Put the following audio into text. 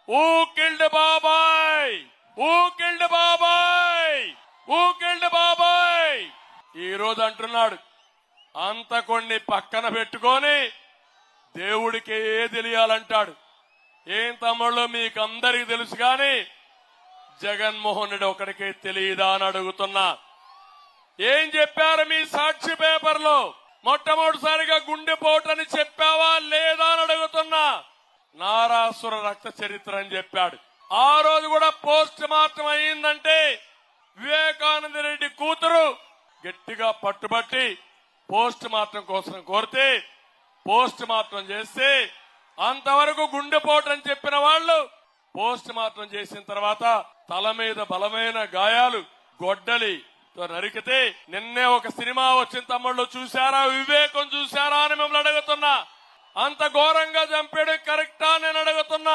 Who killed బాబాయ్, who killed బాబాయ్, who killed బాబాయ్. ఈ రోజు అంటున్నాడు అంతకొన్ని పక్కన పెట్టుకొని దేవుడికి తెలియాలంటాడు. ఏం తమ్ముళ్ళు మీకందరికి తెలుసు గాని జగన్మోహన్ రెడ్డి ఒకడికే తెలియదా అని అడుగుతున్నా. ఏం చెప్పారు మీ సాక్షి పేపర్లో? మొట్టమొదటిసారిగా గుండెపోటని చెప్పావా లేదా అని అడుగుతున్నా. నారాసుర రక్త చరిత్ర అని చెప్పాడు. ఆ రోజు కూడా పోస్ట్ మార్టం అయిందంటే వివేకానంద రెడ్డి కూతురు గట్టిగా పట్టుబట్టి పోస్ట్ మార్టం కోసం కోరితే పోస్ట్ మార్టం చేస్తే అంతవరకు గుండెపోటు అని చెప్పిన వాళ్ళు పోస్ట్ మార్టం చేసిన తర్వాత తల మీద బలమైన గాయాలు గొడ్డలి నరికితే నిన్నే ఒక సినిమా వచ్చిన తమ్ముళ్ళు చూశారా? వివేకం చూశారా అని మిమ్మల్ని అడుగుతున్నా. అంత ఘోరంగా చంపేయడం కరెక్టా నేను అడుగుతున్నా.